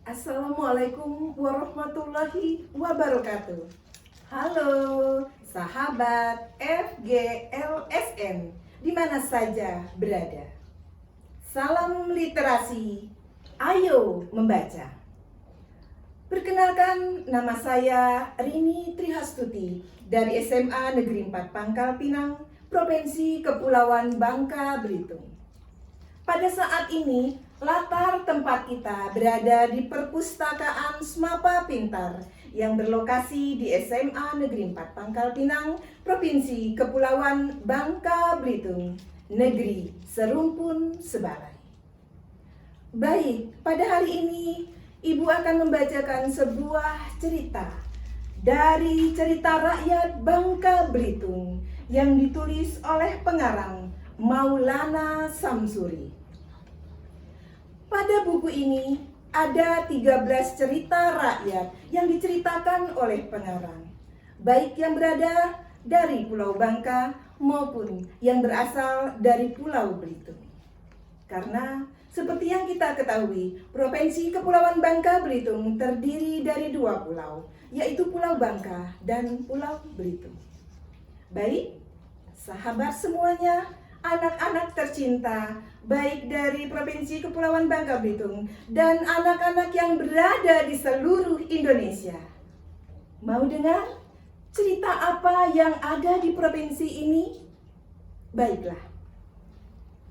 Assalamualaikum warahmatullahi wabarakatuh. Halo sahabat FGLSN di mana saja berada. Salam literasi, ayo membaca. Perkenalkan, nama saya Rini Trihastuti dari SMA Negeri 4 Pangkal Pinang, Provinsi Kepulauan Bangka Belitung. Pada saat ini, latar tempat kita berada di Perpustakaan Smapa Pintar yang berlokasi di SMA Negeri 4 Pangkal Pinang, Provinsi Kepulauan Bangka Belitung, Negeri Serumpun Sebalai. Baik, pada hari ini Ibu akan membacakan sebuah cerita dari cerita rakyat Bangka Belitung yang ditulis oleh pengarang Maulana Samsuri. Pada buku ini ada 13 cerita rakyat yang diceritakan oleh pengarang, baik yang berada dari Pulau Bangka maupun yang berasal dari Pulau Belitung. Karena seperti yang kita ketahui, Provinsi Kepulauan Bangka Belitung terdiri dari 2 pulau, yaitu Pulau Bangka dan Pulau Belitung. Baik, sahabat semuanya, anak-anak tercinta, baik dari Provinsi Kepulauan Bangka Belitung dan anak-anak yang berada di seluruh Indonesia. Mau dengar cerita apa yang ada di provinsi ini? Baiklah,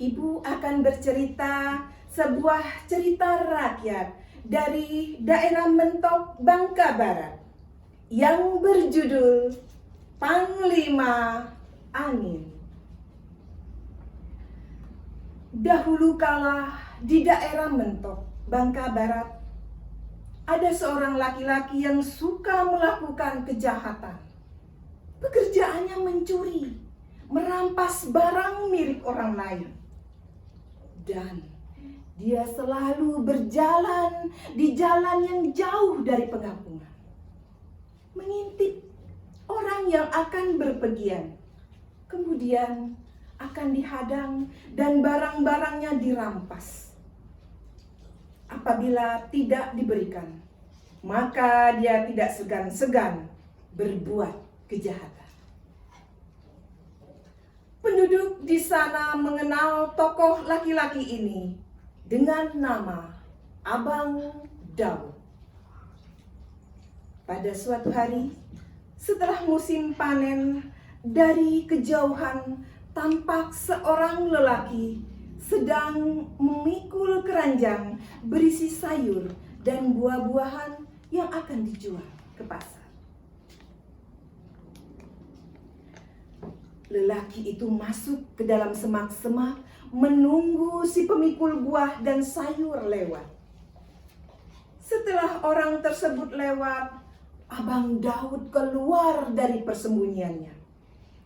Ibu akan bercerita sebuah cerita rakyat dari daerah Mentok, Bangka Barat yang berjudul Panglima Angin. Dahulu kala di daerah Mentok, Bangka Barat, ada seorang laki-laki yang suka melakukan kejahatan. Pekerjaannya mencuri, merampas barang milik orang lain. Dan dia selalu berjalan di jalan yang jauh dari pengapungan, mengintip orang yang akan berpergian. Kemudian akan dihadang dan barang-barangnya dirampas. Apabila tidak diberikan, maka dia tidak segan-segan berbuat kejahatan. Penduduk di sana mengenal tokoh laki-laki ini dengan nama Abang Daud. Pada suatu hari, setelah musim panen, dari kejauhan tampak seorang lelaki sedang memikul keranjang berisi sayur dan buah-buahan yang akan dijual ke pasar. Lelaki itu masuk ke dalam semak-semak menunggu si pemikul buah dan sayur lewat. Setelah orang tersebut lewat, Abang Daud keluar dari persembunyiannya.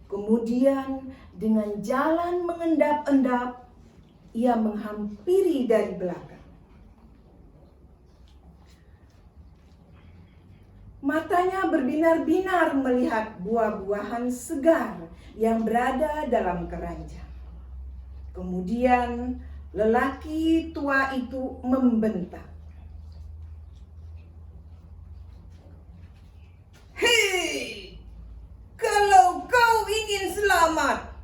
Kemudian dengan jalan mengendap-endap, ia menghampiri dari belakang. Matanya berbinar-binar melihat buah-buahan segar yang berada dalam keranjang. Kemudian lelaki tua itu membentak, "Hei, kalau kau ingin selamat,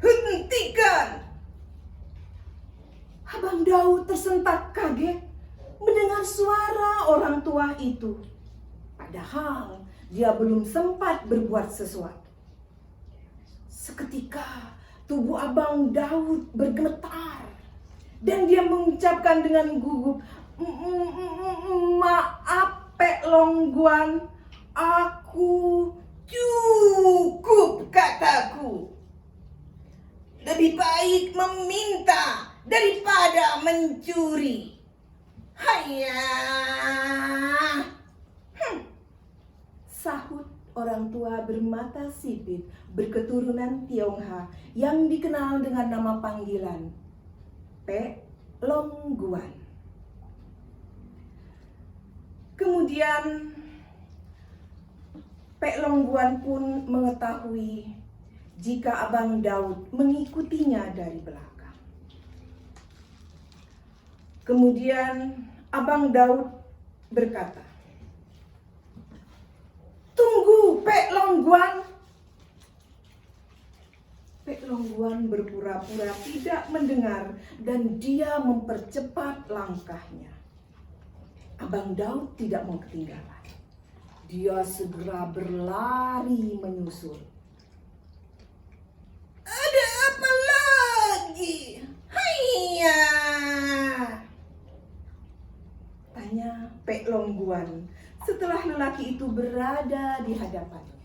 hentikan!" Abang Daud tersentak kaget mendengar suara orang tua itu. Padahal dia belum sempat berbuat sesuatu. Seketika tubuh Abang Daud bergemetar dan dia mengucapkan dengan gugup, "Maaf, Pek Longguan, aku cukup kataku. Lebih baik meminta daripada mencuri. Hayah." Sahut orang tua bermata sipit berketurunan Tionghoa yang dikenal dengan nama panggilan Pek Longguan. Kemudian Pek Longguan pun mengetahui jika Abang Daud mengikutinya dari belakang. Kemudian Abang Daud berkata, "Tunggu, Pek Longguan." Pek Longguan berpura-pura tidak mendengar dan dia mempercepat langkahnya. Abang Daud tidak mau ketinggalan. Dia segera berlari menyusul. "Ada apa lagi? Haiya!" tanya Pek Longguan setelah lelaki itu berada di hadapannya.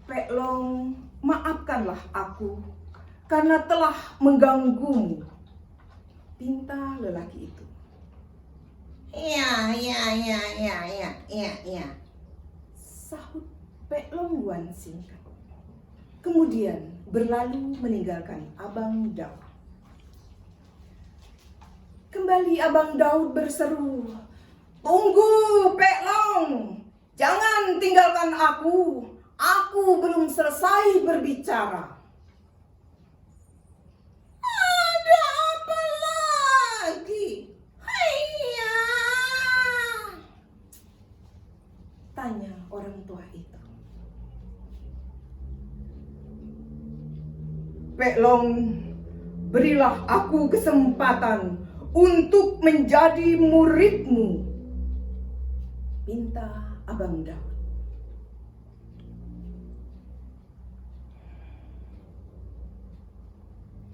"Pek Long, maafkanlah aku karena telah mengganggumu," pinta lelaki itu. Ya, sahut Pek Longguan singkat. Kemudian berlalu meninggalkan Abang Daud. Kembali Abang Daud berseru, "Tunggu, Pek Long, jangan tinggalkan aku. Aku belum selesai berbicara." "Ada apa lagi? Haiya!" tanya orang tua itu. "Pek Long, berilah aku kesempatan untuk menjadi muridmu," pinta Abang Daud.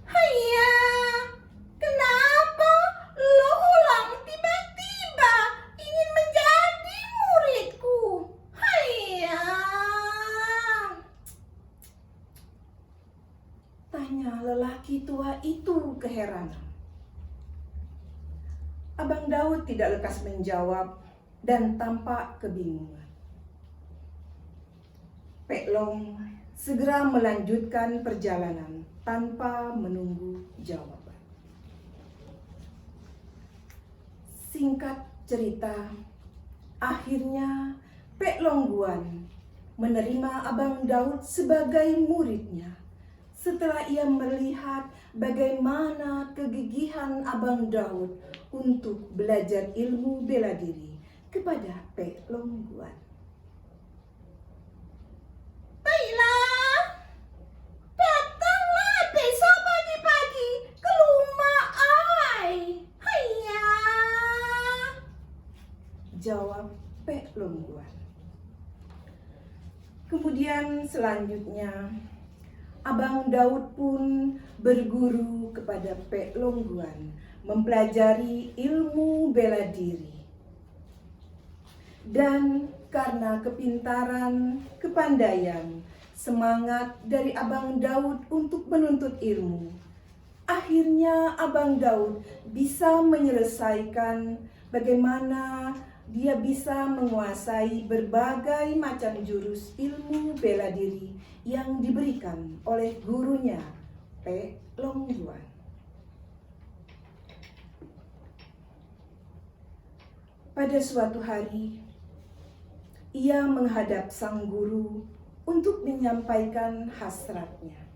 "Haiya, kenapa lo ulang tiba-tiba ingin menjadi muridku? Haiya!" tanya lelaki tua itu keheranan. Abang Daud tidak lekas menjawab dan tampak kebingungan. Pek Long segera melanjutkan perjalanan tanpa menunggu jawaban. Singkat cerita, akhirnya Pek Longguan menerima Abang Daud sebagai muridnya setelah ia melihat bagaimana kegigihan Abang Daud untuk belajar ilmu bela diri kepada Pek Longguan. "Baiklah, datanglah besok pagi-pagi ke rumah ai. Haiya!" jawab Pek Longguan. Kemudian selanjutnya Abang Daud pun berguru kepada Pek Longguan mempelajari ilmu bela diri. Dan karena kepintaran, kepandaian, semangat dari Abang Daud untuk menuntut ilmu, akhirnya Abang Daud bisa menyelesaikan bagaimana dia bisa menguasai berbagai macam jurus ilmu bela diri yang diberikan oleh gurunya, Pek Longguan. Pada suatu hari, ia menghadap sang guru untuk menyampaikan hasratnya.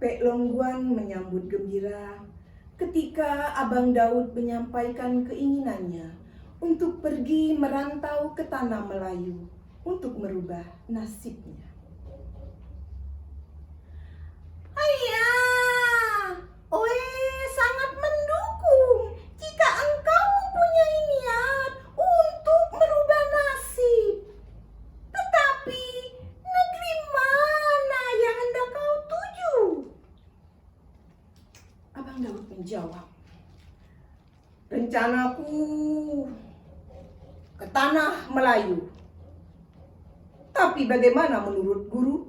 Pek Longguan menyambut gembira ketika Abang Daud menyampaikan keinginannya untuk pergi merantau ke tanah Melayu untuk merubah nasibnya. "Ayah, Oe sangat mendukung jika engkau mempunyai niat untuk merubah nasib. Tetapi negeri mana yang hendak kau tuju?" Abang Daud menjawab, "Rencanaku ke tanah Melayu. Tapi bagaimana menurut guru?"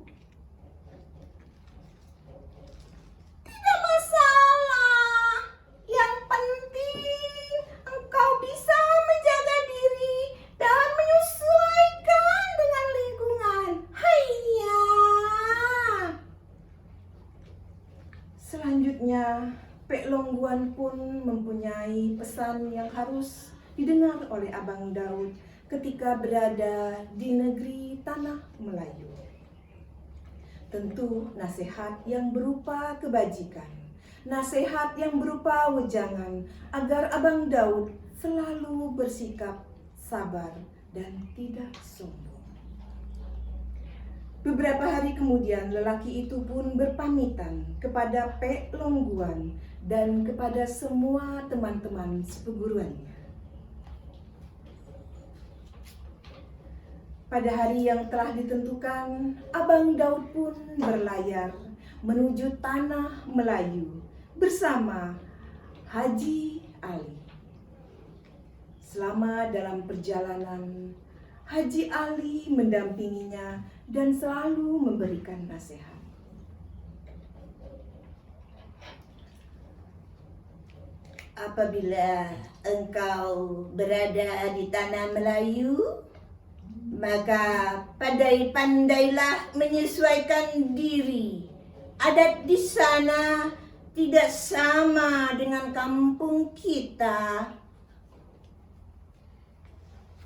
"Tidak masalah. Yang penting engkau bisa menjaga diri dan menyesuaikan dengan lingkungan. Haiya!" Selanjutnya, Pek Longguan pun mempunyai pesan yang harus didengar oleh Abang Daud ketika berada di negeri tanah Melayu. Tentu nasihat yang berupa kebajikan, nasihat yang berupa wejangan agar Abang Daud selalu bersikap sabar dan tidak sombong. Beberapa hari kemudian lelaki itu pun berpamitan kepada Pek Longguan dan kepada semua teman-teman seperguruannya. Pada hari yang telah ditentukan, Abang Daud pun berlayar menuju tanah Melayu bersama Haji Ali. Selama dalam perjalanan, Haji Ali mendampinginya dan selalu memberikan nasihat. Apabila engkau berada di tanah Melayu, maka pandai-pandailah menyesuaikan diri. Adat di sana tidak sama dengan kampung kita.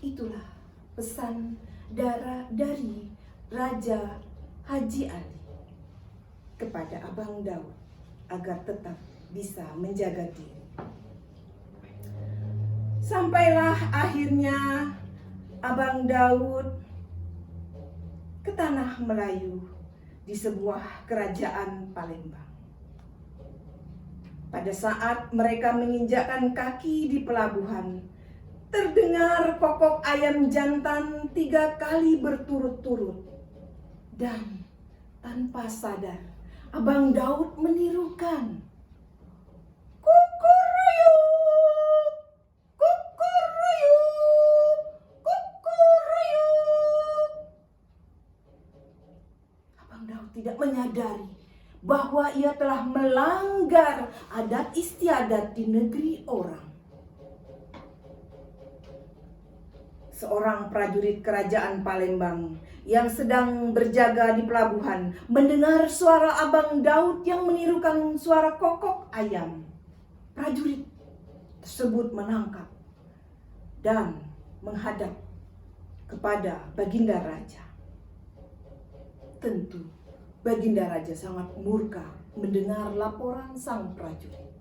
Itulah pesan dari Raja Haji Ali kepada Abang Daud agar tetap bisa menjaga diri. Sampailah akhirnya Abang Daud ke tanah Melayu di sebuah kerajaan Palembang. Pada saat mereka menginjakkan kaki di pelabuhan, terdengar kokok ayam jantan 3 kali berturut-turut. Dan tanpa sadar, Abang Daud menirukan. Kukuruyuk, kukuruyuk, kukuruyuk. Abang Daud tidak menyadari bahwa ia telah melanggar adat istiadat di negeri orang. Seorang prajurit kerajaan Palembang yang sedang berjaga di pelabuhan mendengar suara Abang Daud yang menirukan suara kokok ayam. Prajurit tersebut menangkap dan menghadap kepada Baginda Raja. Tentu Baginda Raja sangat murka mendengar laporan sang prajurit.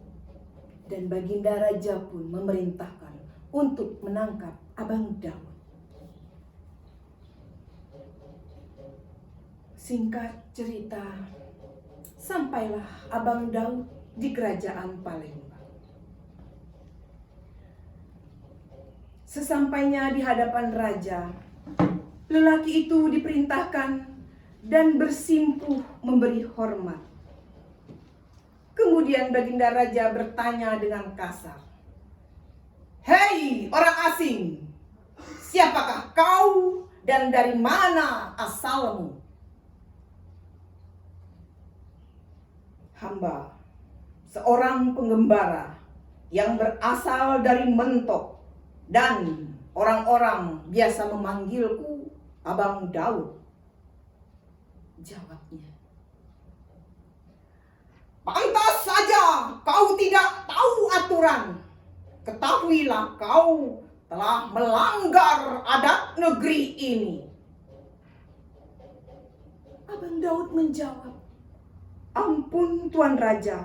Dan Baginda Raja pun memerintahkan untuk menangkap Abang Daud. Singkat cerita, sampailah Abang Daud di kerajaan Palembang. Sesampainya di hadapan raja, lelaki itu diperintahkan dan bersimpuh memberi hormat. Kemudian Baginda Raja bertanya dengan kasar, "Hei orang asing, siapakah kau dan dari mana asalmu?" "Hamba seorang penggembara yang berasal dari Mentok dan orang-orang biasa memanggilku Abang Daud," jawabnya. "Pantas saja kau tidak tahu aturan. Ketahuilah kau telah melanggar adat negeri ini." Abang Daud menjawab, "Ampun Tuan Raja,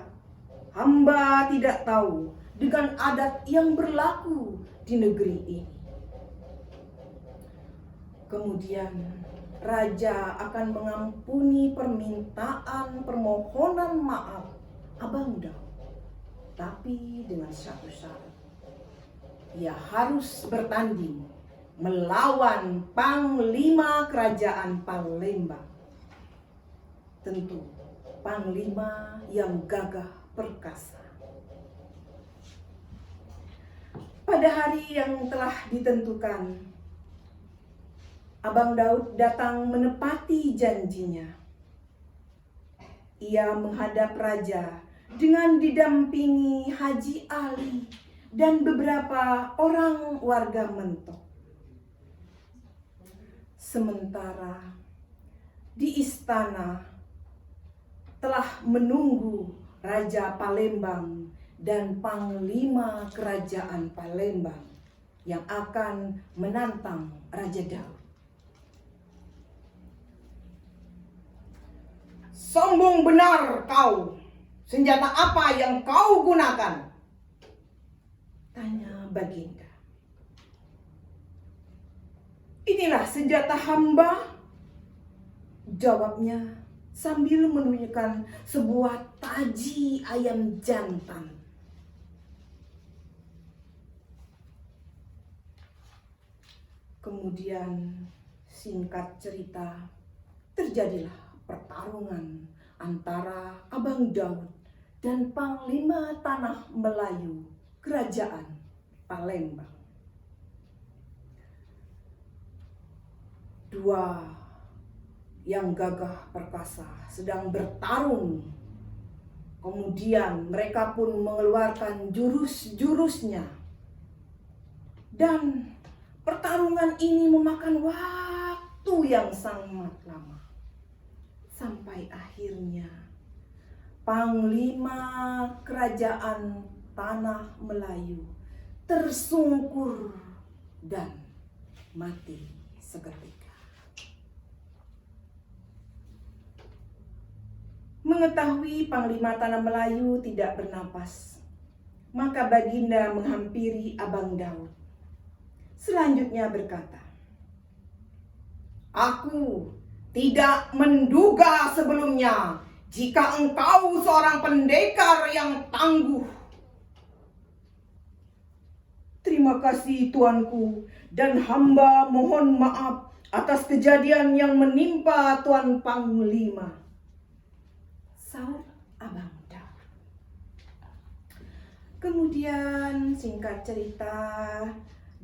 hamba tidak tahu dengan adat yang berlaku di negeri ini." Kemudian raja akan mengampuni permohonan maaf Abang Daud, tapi dengan satu syarat. Ia harus bertanding melawan Panglima Kerajaan Palembang. Tentu Panglima yang gagah perkasa. Pada hari yang telah ditentukan, Abang Daud datang menepati janjinya. Ia menghadap raja dengan didampingi Haji Ali dan beberapa orang warga Mentok. Sementara di istana telah menunggu Raja Palembang dan Panglima Kerajaan Palembang yang akan menantang Raja Daud. "Sombong benar kau, senjata apa yang kau gunakan? Tanya Baginda. Inilah senjata hamba, jawabnya sambil menunjukkan sebuah taji ayam jantan. Kemudian singkat cerita, terjadilah pertarungan antara Abang Daud dan Panglima Tanah Melayu Kerajaan Palembang. Dua yang gagah perkasa sedang bertarung. Kemudian mereka pun mengeluarkan jurus-jurusnya. Dan pertarungan ini memakan waktu yang sangat lama. Sampai akhirnya Panglima Kerajaan Tanah Melayu tersungkur dan mati seketika. Mengetahui Panglima Tanah Melayu tidak bernapas, maka Baginda menghampiri Abang Daud. Selanjutnya berkata, Aku tidak menduga sebelumnya jika engkau seorang pendekar yang tangguh. terima kasih tuanku, dan hamba mohon maaf atas kejadian yang menimpa Tuan Panglima, saut Abang Daud. Kemudian singkat cerita,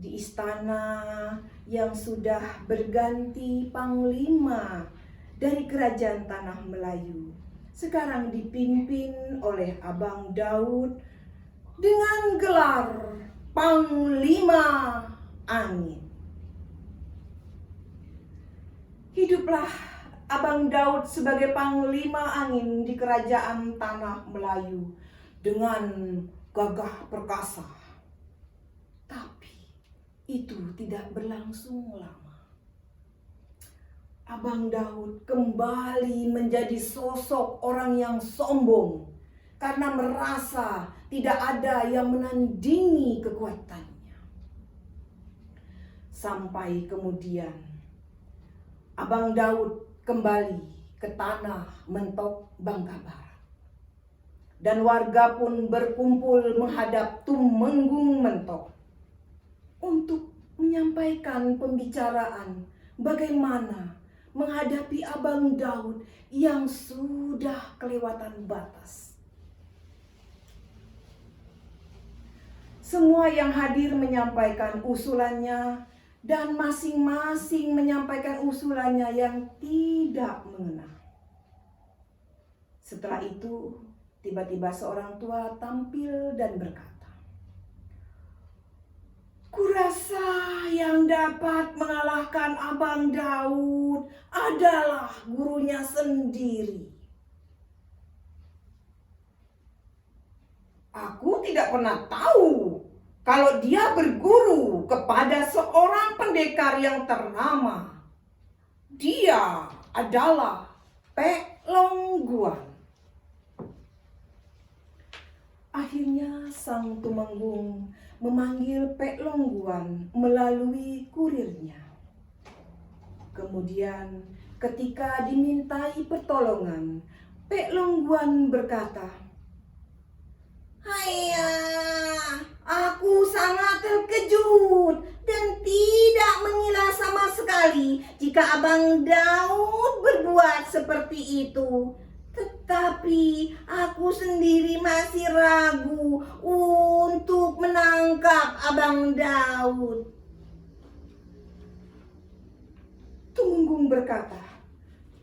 di istana yang sudah berganti panglima dari kerajaan Tanah Melayu, sekarang dipimpin oleh Abang Daud dengan gelar Panglima Angin. Hiduplah Abang Daud sebagai Panglima Angin di kerajaan Tanah Melayu dengan gagah perkasa. Itu tidak berlangsung lama. Abang Daud kembali menjadi sosok orang yang sombong karena merasa tidak ada yang menandingi kekuatannya. Sampai kemudian Abang Daud kembali ke tanah Mentok Bangka Barat. Dan warga pun berkumpul menghadap Tumenggung Mentok untuk menyampaikan pembicaraan bagaimana menghadapi Abang Daud yang sudah kelewatan batas. Semua yang hadir menyampaikan usulannya dan masing-masing menyampaikan usulannya yang tidak mengena. Setelah itu, tiba-tiba seorang tua tampil dan berkata, "Kurasa yang dapat mengalahkan Abang Daud adalah gurunya sendiri." Aku tidak pernah tahu kalau dia berguru kepada seorang pendekar yang ternama. Dia adalah Pek Longguan. Akhirnya sang Tumenggung memanggil Pek Longguan melalui kurirnya. Kemudian ketika dimintai pertolongan, Pek Longguan berkata, "Ayah, aku sangat terkejut dan tidak mengira sama sekali jika Abang Daud berbuat seperti itu. Tetapi aku sendiri masih ragu untuk menangkap Abang Daud." Tumenggung berkata,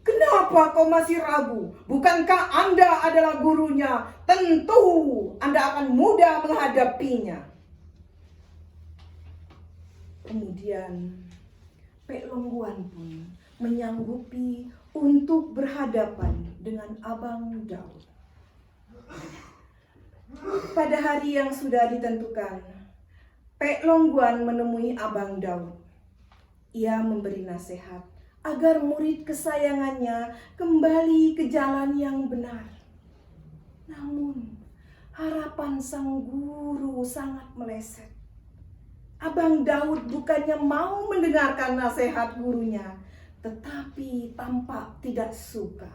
"Kenapa kau masih ragu? Bukankah Anda adalah gurunya? Tentu Anda akan mudah menghadapinya." Kemudian Pek Longguan pun menyanggupi untuk berhadapan dengan Abang Daud. Pada hari yang sudah ditentukan, Pek Longguan menemui Abang Daud. Ia memberi nasihat agar murid kesayangannya kembali ke jalan yang benar. Namun harapan sang guru sangat meleset. Abang Daud bukannya mau mendengarkan nasihat gurunya, tetapi tampak tidak suka.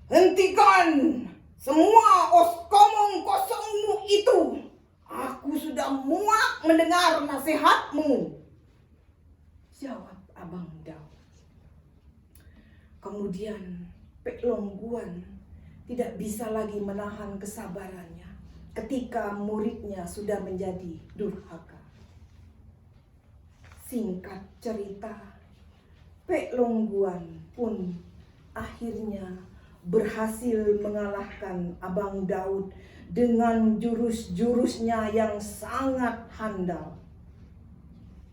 "Hentikan semua omong kosongmu itu. Aku sudah muak mendengar nasihatmu," jawab Abang Daud. Kemudian Pek Longguan tidak bisa lagi menahan kesabarannya ketika muridnya sudah menjadi durhaka. Singkat cerita, Pek Longguan pun akhirnya berhasil mengalahkan Abang Daud dengan jurus-jurusnya yang sangat handal.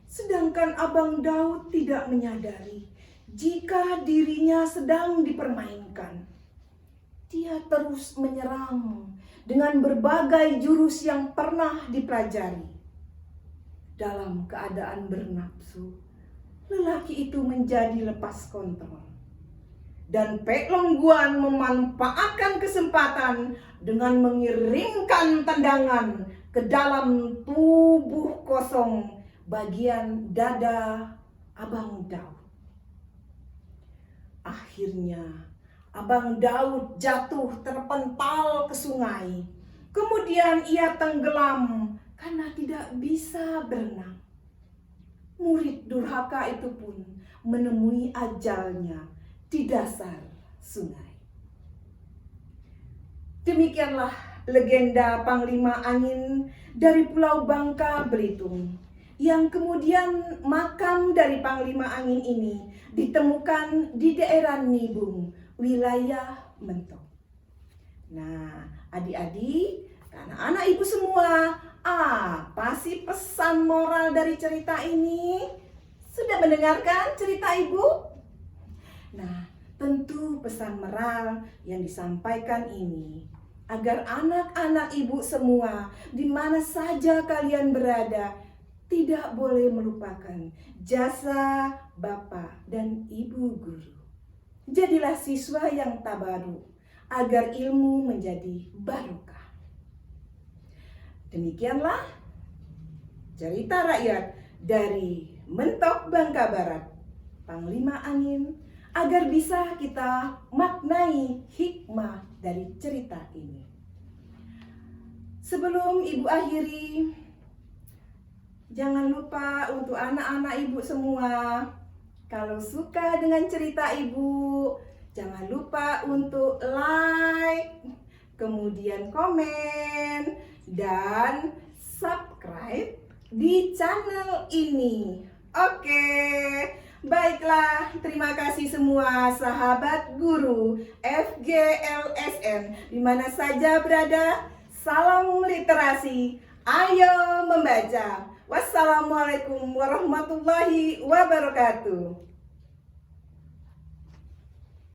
Sedangkan Abang Daud tidak menyadari jika dirinya sedang dipermainkan. Dia terus menyerang dengan berbagai jurus yang pernah dipelajari. Dalam keadaan bernafsu, lelaki itu menjadi lepas kontrol. Dan Pek Longguan memanfaatkan kesempatan dengan mengirimkan tendangan ke dalam tubuh kosong bagian dada Abang Daud. Akhirnya Abang Daud jatuh terpental ke sungai. Kemudian ia tenggelam karena tidak bisa berenang. Murid durhaka itu pun menemui ajalnya di dasar sungai. Demikianlah legenda Panglima Angin dari Pulau Bangka, Belitung, yang kemudian makam dari Panglima Angin ini ditemukan di daerah Nibung, wilayah Mentok. Nah, adik-adik, anak-anak ibu semua, apa sih pesan moral dari cerita ini? Sudah mendengarkan cerita ibu? Nah, tentu pesan moral yang disampaikan ini agar anak-anak ibu semua di mana saja kalian berada tidak boleh melupakan jasa bapak dan ibu guru. Jadilah siswa yang tabaruk agar ilmu menjadi barokah. Demikianlah cerita rakyat dari Mentok Bangka Barat, Panglima Angin, agar bisa kita maknai hikmah dari cerita ini. Sebelum ibu akhiri, jangan lupa untuk anak-anak ibu semua, kalau suka dengan cerita ibu, jangan lupa untuk like, kemudian komen, dan subscribe di channel ini. Oke, baiklah, terima kasih semua sahabat guru FGLSN di mana saja berada. Salam literasi, ayo membaca. Wassalamualaikum warahmatullahi wabarakatuh.